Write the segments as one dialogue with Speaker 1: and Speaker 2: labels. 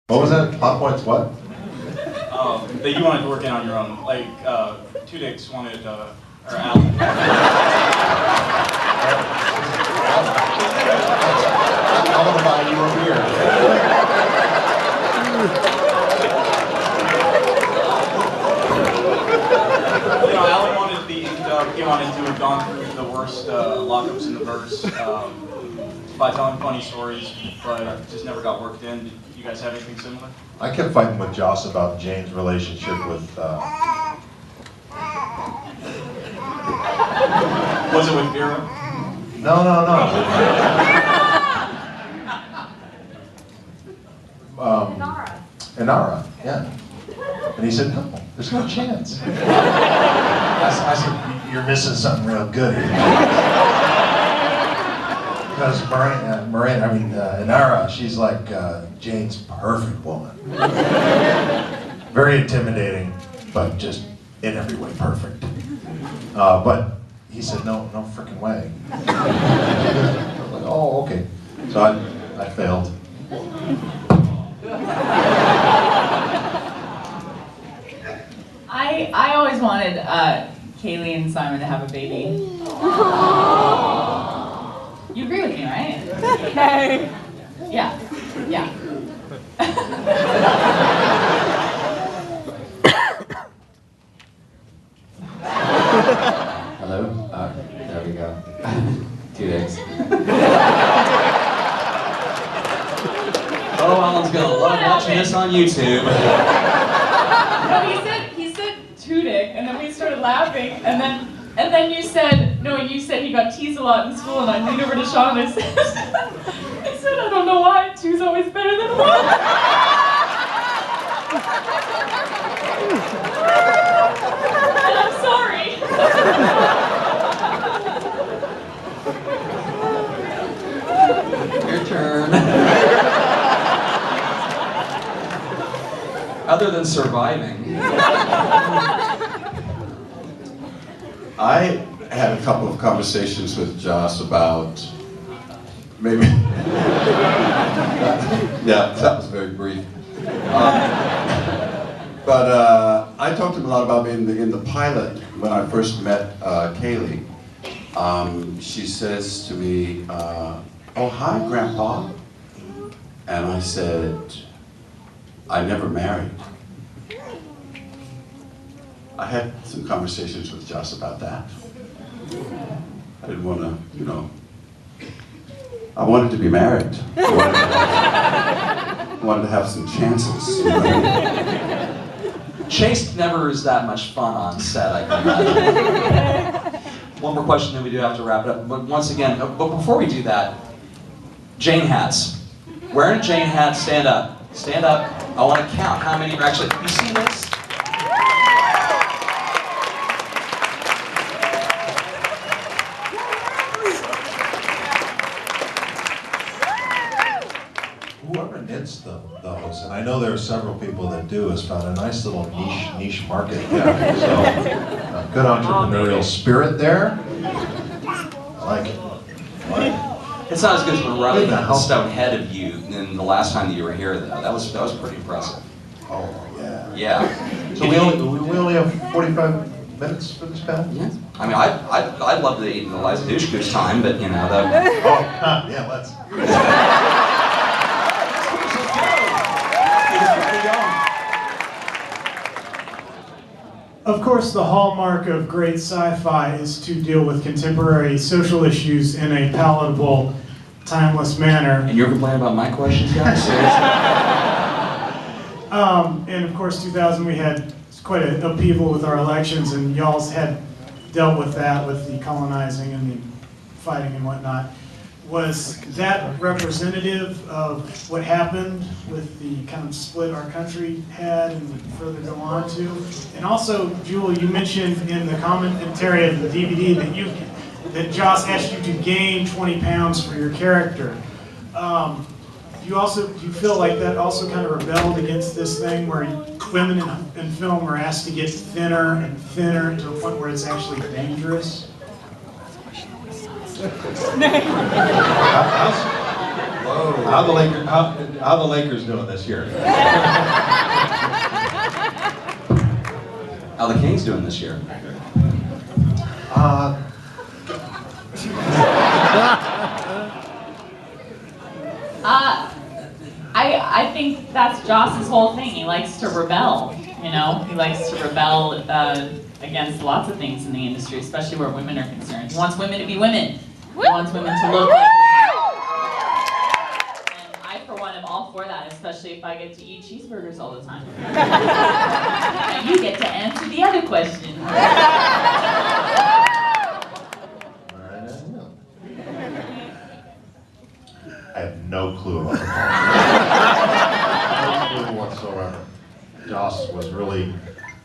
Speaker 1: What was that? Plot points what?
Speaker 2: That you wanted to work in on your own. Like, Two Dicks wanted, or Alan.
Speaker 1: I'm gonna buy you a beer.
Speaker 2: You know, Alan wanted he wanted to have gone through the worst lockups in the verse by telling funny stories, but just never got worked in. Did you guys have anything similar?
Speaker 1: I kept fighting with Joss about Jane's relationship with.
Speaker 2: Was it with Vera?
Speaker 1: No. Inara, yeah. And he said, no, there's no chance. I said, you're missing something real good here. Because Inara, she's like Jane's perfect woman. Very intimidating, but just in every way perfect. But he said, no freaking way. I was like, oh, okay. So I failed.
Speaker 3: I always wanted Kaylee and Simon to have a baby. You agree with me, right?
Speaker 4: Okay.
Speaker 3: Yeah.
Speaker 5: Hello? There we go. 2 days. Oh, Alan's gonna love watching this on YouTube.
Speaker 3: No, he said Tudyk, and then we started laughing, and then you said he got teased a lot in school, and I leaned over to Sean and I said, I don't know why, two's always better than one. And I'm sorry.
Speaker 5: Your turn. Other than surviving.
Speaker 6: I had a couple of conversations with Joss about maybe. Yeah, that was very brief. But I talked to him a lot about being in the pilot when I first met Kaylee. She says to me, "Oh, hi, Grandpa." And I said, "I never married." I had some conversations with Joss about that. I didn't want to, I wanted to be married. I wanted to have some chances.
Speaker 5: Chase never is that much fun on set, I can imagine. One more question, then we do have to wrap it up. But once again, but before we do that, Jane hats. Wearing a Jane hat, stand up. Stand up. I want to count how many are actually, you see this?
Speaker 1: Whoever knits those, and I know there are several people that do, has found a nice little niche market. Yeah. So, good entrepreneurial spirit there. I like it.
Speaker 5: It's not as good as when Riley had the stone ahead of you in the last time that you were here, though. That was pretty impressive.
Speaker 1: Oh, yeah.
Speaker 5: Yeah.
Speaker 1: So we only have 45 minutes for this panel?
Speaker 5: Yeah. I mean, I'd love to eat in Eliza Dushku's time, but you know,
Speaker 1: yeah, let's.
Speaker 7: Of course, the hallmark of great sci-fi is to deal with contemporary social issues in a palatable, timeless manner.
Speaker 5: And you're complaining about my questions, guys?
Speaker 7: And of course, 2000, we had quite an upheaval with our elections, and y'all's had dealt with that, with the colonizing and the fighting and whatnot. Was that representative of what happened with the kind of split our country had and would further go on to? And also, Jewel, you mentioned in the commentary of the DVD that Joss asked you to gain 20 pounds for your character. Do you feel like that also kind of rebelled against this thing where women in film are asked to get thinner and thinner to a point where it's actually dangerous?
Speaker 1: Well, How the Lakers doing this year?
Speaker 5: How the Kings doing this year?
Speaker 3: I think that's Joss's whole thing. He likes to rebel, you know? He likes to rebel against lots of things in the industry, especially where women are concerned. He wants women to be women. He wants women to look like women. And I, for one, am all for that, especially if I get to eat cheeseburgers all the time. And you get to answer the other question.
Speaker 1: I have no clue about the no clue whatsoever. Joss was really,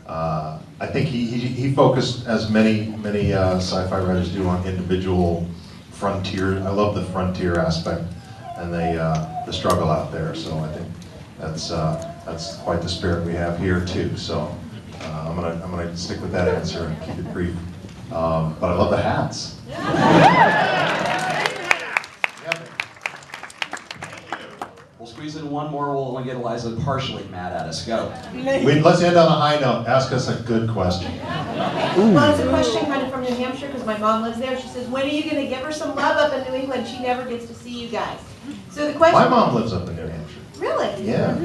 Speaker 1: I think he focused, as many sci-fi writers do, on individual frontier. I love the frontier aspect and the struggle out there. So I think that's quite the spirit we have here too. So I'm gonna stick with that answer and keep it brief. But I love the hats.
Speaker 5: We'll squeeze in one more. We'll get Eliza partially mad at us. Go.
Speaker 1: Let's end on a high note. Ask us a good question.
Speaker 4: Well, it's a question kind of from New Hampshire because my mom lives there. She says, when are you going to give her some love up in New England? She never gets to see you guys. So the question...
Speaker 1: My mom lives up in New Hampshire.
Speaker 4: Really?
Speaker 1: Yeah.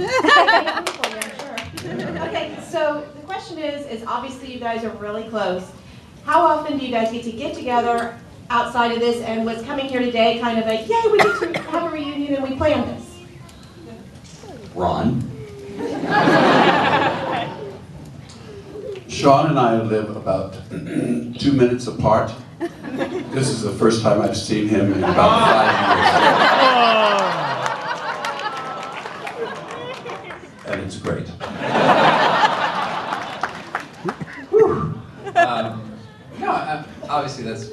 Speaker 4: Okay, so the question is obviously you guys are really close. How often do you guys get together outside of this, and what's coming here today kind of a, yay, we get to have a reunion and we planned this?
Speaker 5: Ron.
Speaker 6: Sean and I live about 2 minutes apart. This is the first time I've seen him in about 5 years. And it's great.
Speaker 8: No, obviously that's,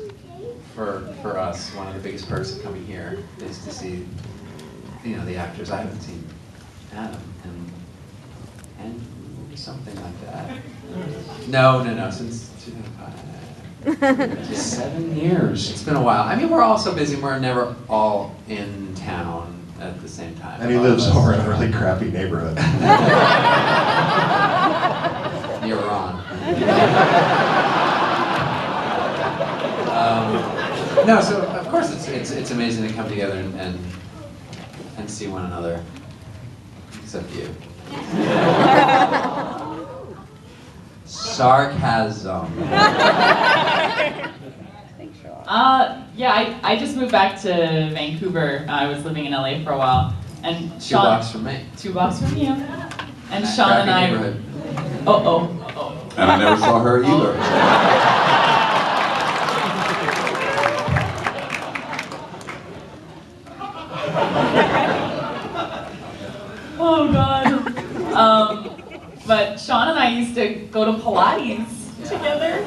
Speaker 8: for us, one of the biggest perks of coming here is to see, the actors. I haven't seen Adam and something like that. No, since 2005. 7 years. It's been a while. I mean, we're all so busy. We're never all in town at the same time.
Speaker 1: And he lives over in a really crappy neighborhood.
Speaker 8: You're wrong. No, so of course it's amazing to come together and see one another. Except you. Sarcasm.
Speaker 3: Yeah, I just moved back to Vancouver. I was living in LA for a while. And
Speaker 8: 2
Speaker 3: Sean,
Speaker 8: blocks from me.
Speaker 3: 2 blocks from you. And Sean and I...
Speaker 8: Neighborhood.
Speaker 3: Uh-oh.
Speaker 6: And I never saw her either.
Speaker 3: Oh, God. But Sean and I used to go to Pilates together.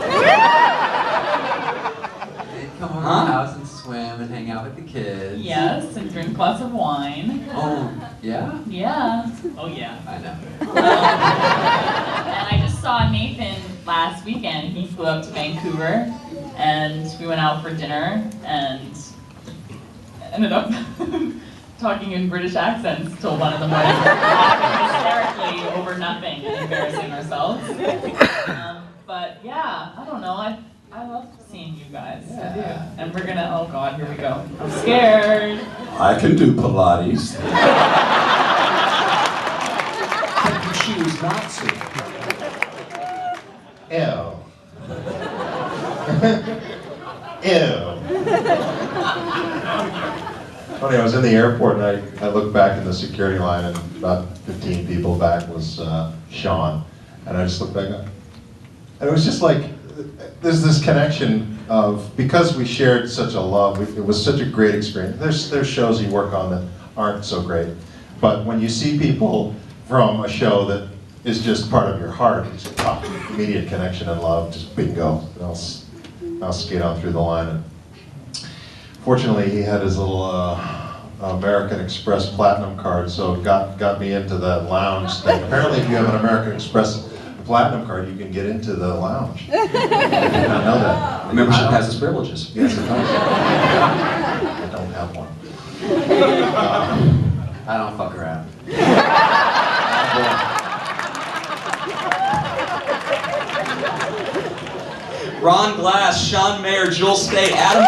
Speaker 8: They'd come over to the house and swim and hang out with the kids.
Speaker 3: Yes, and drink lots of wine.
Speaker 8: Oh, yeah?
Speaker 3: Yeah. Oh, yeah.
Speaker 8: I know.
Speaker 3: And I just saw Nathan last weekend. He flew up to Vancouver, and we went out for dinner, and ended up talking in British accents till 1 in the morning, laughing hysterically over nothing and embarrassing ourselves. But yeah, I don't know. I love seeing you guys. I do. And we're gonna. Oh God, here we go. I'm scared.
Speaker 6: I can do Pilates.
Speaker 5: But you choose not to.
Speaker 1: Ew. Ew. Funny, I was in the airport and I looked back in the security line and about 15 people back was Sean. And I just looked back up. And it was just like, there's this connection of, because we shared such a love, it was such a great experience. There's shows you work on that aren't so great. But when you see people from a show that is just part of your heart, it's immediate connection and love, just bingo. And I'll skate on through the line. And fortunately, he had his little American Express Platinum card, so it got me into the lounge thing. Apparently, if you have an American Express Platinum card, you can get into the lounge. I did not know that.
Speaker 5: Membership has its privileges.
Speaker 1: Yes, it does. I don't have one.
Speaker 8: I don't fuck around.
Speaker 5: Ron Glass, Sean Maher, Jules Staite, Adam